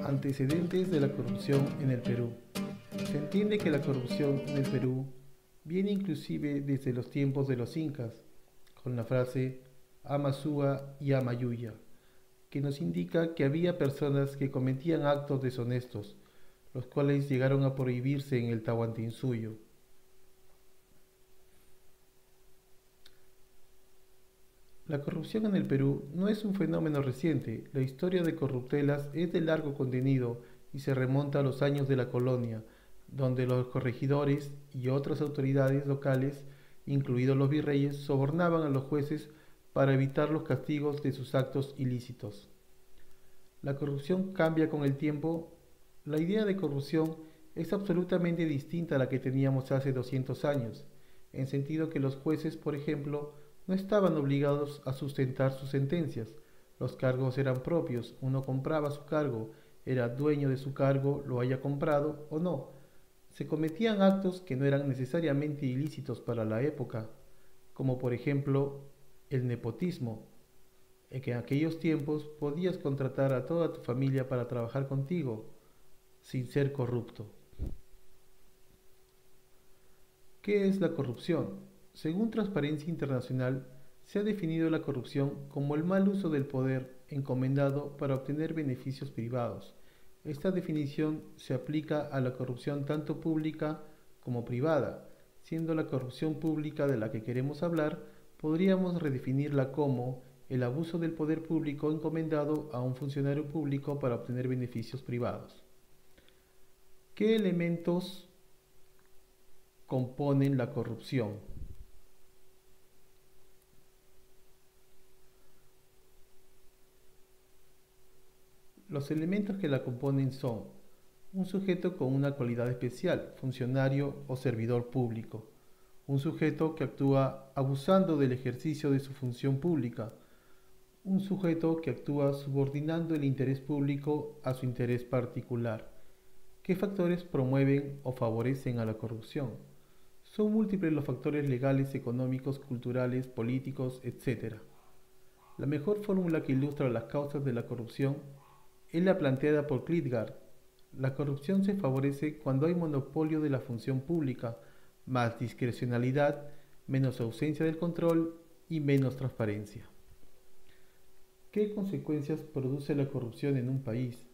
Antecedentes de la corrupción en el Perú. Se entiende que la corrupción en el Perú viene inclusive desde los tiempos de los incas, con la frase Amasúa y Amayuya, que nos indica que había personas que cometían actos deshonestos, los cuales llegaron a prohibirse en el Tahuantinsuyo. La corrupción en el Perú no es un fenómeno reciente. La historia de corruptelas es de largo contenido y se remonta a los años de la colonia, donde los corregidores y otras autoridades locales, incluidos los virreyes, sobornaban a los jueces para evitar los castigos de sus actos ilícitos. La corrupción cambia con el tiempo. La idea de corrupción es absolutamente distinta a la que teníamos hace 200 años, en sentido que los jueces, por ejemplo, no estaban obligados a sustentar sus sentencias. Los cargos eran propios, uno compraba su cargo, era dueño de su cargo, lo haya comprado o no. Se cometían actos que no eran necesariamente ilícitos para la época, como por ejemplo el nepotismo, en que en aquellos tiempos podías contratar a toda tu familia para trabajar contigo, sin ser corrupto. ¿Qué es la corrupción? Según Transparencia Internacional, se ha definido la corrupción como el mal uso del poder encomendado para obtener beneficios privados. Esta definición se aplica a la corrupción tanto pública como privada. Siendo la corrupción pública de la que queremos hablar, podríamos redefinirla como el abuso del poder público encomendado a un funcionario público para obtener beneficios privados. ¿Qué elementos componen la corrupción? Los elementos que la componen son un sujeto con una cualidad especial, funcionario o servidor público, un sujeto que actúa abusando del ejercicio de su función pública, un sujeto que actúa subordinando el interés público a su interés particular. ¿Qué factores promueven o favorecen a la corrupción? Son múltiples los factores legales, económicos, culturales, políticos, etc. La mejor fórmula que ilustra las causas de la corrupción es la planteada por Klitgard. La corrupción se favorece cuando hay monopolio de la función pública, más discrecionalidad, menos ausencia del control y menos transparencia. ¿Qué consecuencias produce la corrupción en un país?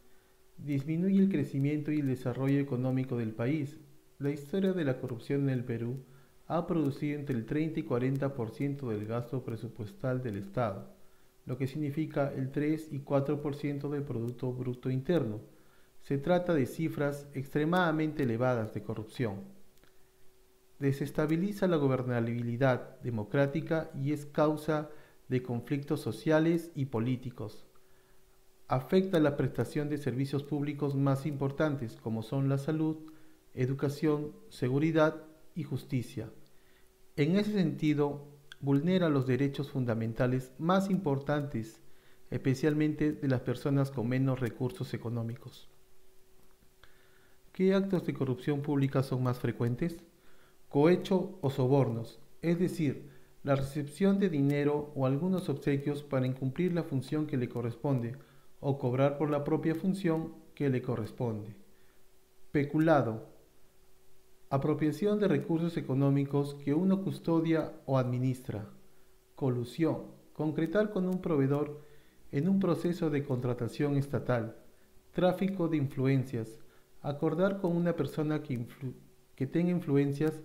Disminuye el crecimiento y el desarrollo económico del país. La historia de la corrupción en el Perú ha producido entre el 30 y 40% del gasto presupuestal del Estado, lo que significa el 3 y 4% del Producto Bruto Interno. Se trata de cifras extremadamente elevadas de corrupción. Desestabiliza la gobernabilidad democrática y es causa de conflictos sociales y políticos. Afecta la prestación de servicios públicos más importantes como son la salud, educación, seguridad y justicia. En ese sentido, vulnera los derechos fundamentales más importantes, especialmente de las personas con menos recursos económicos. ¿Qué actos de corrupción pública son más frecuentes? Cohecho o sobornos, es decir, la recepción de dinero o algunos obsequios para incumplir la función que le corresponde o cobrar por la propia función que le corresponde. Peculado, apropiación de recursos económicos que uno custodia o administra. Colusión, concretar con un proveedor en un proceso de contratación estatal. Tráfico de influencias, acordar con una persona que tenga influencias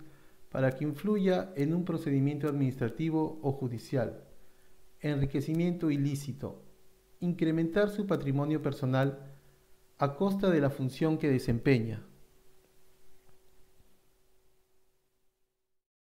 para que influya en un procedimiento administrativo o judicial. Enriquecimiento ilícito, incrementar su patrimonio personal a costa de la función que desempeña.